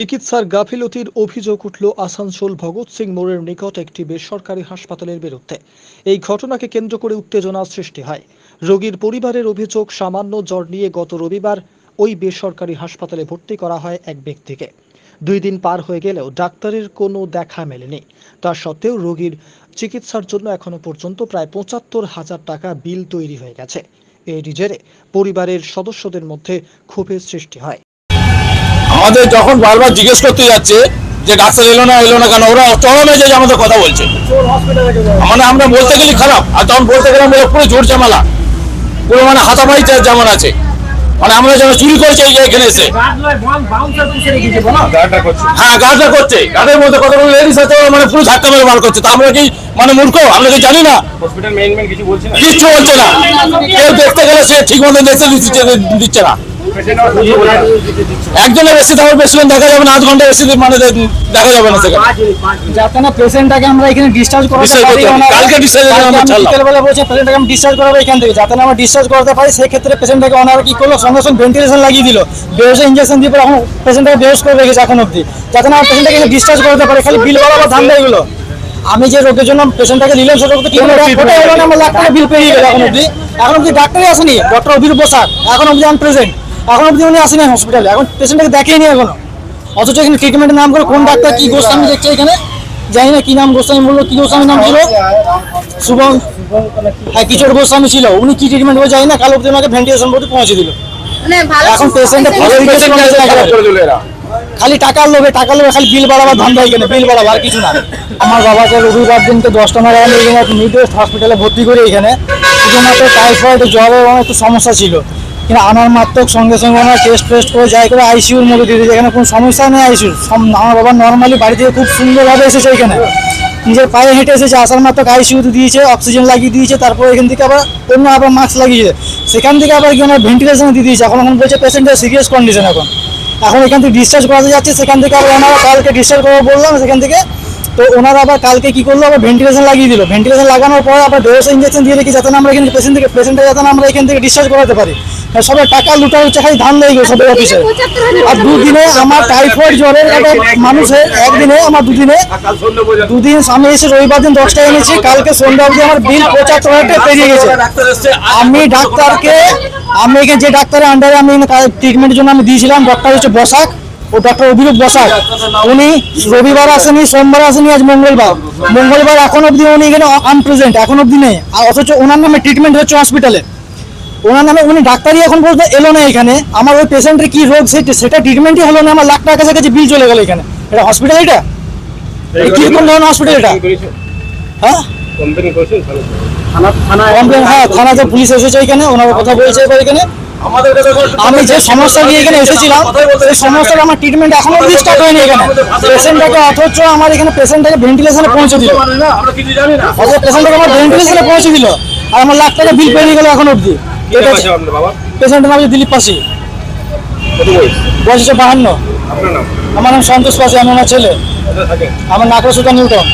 চিকিৎসার গাফিলতির অভিযোগ উঠল আসানসোল ভগৎ সিং মোড়ের নিকট একটি বেসরকারি হাসপাতালের বিরুদ্ধে। এই ঘটনাকে কেন্দ্র করে উত্তেজনার সৃষ্টি হয়। রোগীর পরিবারের অভিযোগ, সামান্য জ্বর নিয়ে গত রবিবার ওই বেসরকারি হাসপাতালে ভর্তি করা হয় এক ব্যক্তিকে। 2 দিন পার হয়ে গেলেও ডাক্তারের কোনো দেখা মেলেনি। তা সত্ত্বেও রোগীর চিকিৎসার জন্য এখনো পর্যন্ত প্রায় ৭৫,০০০ টাকা বিল তৈরি হয়ে গেছে। এর জেরে পরিবারের সদস্যদের মধ্যে ক্ষোভের সৃষ্টি হয়। আমাদের যখন বারবার জিজ্ঞেস করতে যাচ্ছে যে ডাক্তার এলো না কেন, ওরা চরম মেজাজে আমাদের কথা বলছে। মানে আমরা বলতে গেলে খারাপ, আর তখন বলতে গেলে পুরো জোর জামালা, পুরো মানে হাতাপাই যেমন আছে, মানে আমরা যেন চুরি করছে এখানে এসে। হ্যাঁ, গার্ডটা করছে, গার্ডের মধ্যে কতগুলো লেডিস আছে, মানে পুরো ধাক্কা মেরে বার করছে। তা আমরা কি মানে মূর্খ? আমরা কি জানি না? কিচ্ছু বলছে না। কেউ দেখতে গেলে সে ঠিক মতো দেখতে দিচ্ছে না। একজনের বেশি তারপর পেশেন্ট দেখা যাবে না, 8 ঘন্টা বেশি মানে দেখা যাবে না সেখানে। যাতে না পেশেন্টটাকে আমরা এখানে ডিসচার্জ করাতে পারি, কালকে ডিসচার্জ বিকেলবেলা বলছে পেশেন্টটাকে আমি ডিসচার্জ করাবো এখান থেকে, যাতে না আমরা ডিসচার্জ করাতে পারি। সেই ক্ষেত্রে পেশেন্টটাকে ওনারা কি করলো, সঙ্গে সঙ্গে ভেন্টিলেশন লাগিয়ে দিল, বেহোশের ইঞ্জেকশন দিয়ে এখন পেশেন্টটাকে বেহোশ করে রেখেছে এখন অব্দি, যাতে না পেশেন্টটাকে ডিসচার্জ করাতে পারে। খালি বিল বাড়াবার ধান্দা এগুলো। আমি যে রোগের জন্য পেশেন্টটাকে নিলাম সেটা তো কোনো ফোটা হলো না, আমার লাখ টাকা বিল পেরিয়ে গেল এখন অব্দি ডাক্তারই আসেনি, ডক্টর অভিরূপ বসাক এখন অব্দি আনপ্রেজেন্ট, এখন অব্দি উনি আসেনি হসপিটালে, এখন পেশেন্টটাকে দেখেনি এখনো। অথচ এখানে ট্রিটমেন্টের নাম করে কোন ডাক্তার কি গোস্বামী দেখছে এখানে, জানি না কি নাম গোস্বামী বললো, কি গোস্বামী নাম ছিল, শুভম, হ্যাঁ কিশোর গোস্বামী ছিল, উনি কি ট্রিটমেন্ট করে জানি না, কাল অব্দি ওনাকে ভেন্টিলেশন বোর্ডে পৌঁছে দিল। এখন পেশেন্টের খালি টাকার লোভে খালি বিল বাড়াবার ধান্দা, এখানে বিল বাড়াবার কিছু না। আমার বাবাকে রবিবার দিনকে 10টা নাগাদ নিউডেস্ট হসপিটালে ভর্তি করে এখানে শুধুমাত্র টাইফয়েড জ্বরের একটু সমস্যা ছিল, কিন্তু আনার মাত্র সঙ্গে সঙ্গে ওনারা টেস্ট করে যাই করে আইসিউর মধ্যে দিয়ে দিয়েছে। এখানে কোনো সমস্যা নেই আইসিউর। আমার বাবা নর্মালি বাড়ি থেকে খুব সুন্দরভাবে এসেছে, এখানে নিজের পায়ে হেঁটে এসেছে, আসার মাত্র আইসিউতে দিয়েছে, অক্সিজেন লাগিয়ে দিয়েছে, তারপর এখান থেকে আবার মাস্ক লাগিয়েছে, সেখান থেকে আবার কি ওনার ভেন্টিলেশন দিয়ে দিয়েছে। এখন বলছে পেশেন্টের সিরিয়াস কন্ডিশন, এখন এখান থেকে ডিসচার্জ করাতে যাচ্ছে, সেখান থেকে আবার ওনারা কালকে ডিসচার্জ করবো বললাম সেখান থেকে, তো ওনারা আবার কালকে কি করলো, আবার ভেন্টিলেশন লাগিয়ে দিল। ভেন্টিলেশন লাগানোর পর আবার বেহোশের ইঞ্জেকশন দিয়ে রেখে, যাতে আমরা এখানে পেশেন্টটা যাতে আমরা এখান থেকে ডিসচার্জ করাতে পারি। সবাই টাকা লুটা হচ্ছে, খালি ধান লেগে গেল সবাই অফিসে। আর 2 দিনে আমার টাইফয়েড জ্বরের একটা মানুষের একদিনে আমার 2 দিন আমি এসে রবিবার দিন 10টা এনেছি, কালকে সন্ধ্যা অবধি আমার বিল 75,000 টাকা পেরিয়ে গেছে। আমি এখানে যে ডাক্তারের আন্ডারে আমি ট্রিটমেন্টের জন্য আমি দিয়েছিলাম, ডক্টর হচ্ছে বসাক, ও ডক্টর অভিরূপ বসাক, উনি রবিবার আসেনি, সোমবার আসেনি, আজ মঙ্গলবার এখন অব্দি উনি এখানে আনপ্রেজেন্ট, এখন অব্দি নেই। আর অথচ ওনার নামে ট্রিটমেন্ট হচ্ছে হসপিটালে, ওনার নামে উনি ডাক্তারই এখন পর্যন্ত এলো না এখানে। আমার ওই পেশেন্টের কি রোগ সেটা ট্রিটমেন্টই হলো না, আমার লাখ টাকা কাছে বিল চলে গেল এখানে। এটা হসপিটাল, এটা কিরকম ধরনের হসপিটাল এটা? হ্যাঁ, হ্যাঁ থানাতে পুলিশ এসেছে এখানে, ওনারা কথা বলছে এবার এখানে। আমি যে সমস্যা নিয়ে এখানে এসেছিলাম সেই সমস্যার আমার ট্রিটমেন্ট এখনো অব্দি স্টার্ট হয়নি এখানে পেশেন্টটাকে, অথচ আমার এখানে পেশেন্টটাকে ভেন্টিলেশনে পৌঁছে দিল, অথচ পেশেন্টটাকে আমার ভেন্টিলেশনে পৌঁছে দিল, আর আমার লাখ টাকা বিল পেরিয়ে গেল এখন অব্দি। পেশেন্টের নাম হচ্ছে দিলীপ পাশি, বয়স হচ্ছে 52। আমার নাম সন্তোষ পাশি, আমি ওনার ছেলে, আমার নাকরসুতা নিউটন।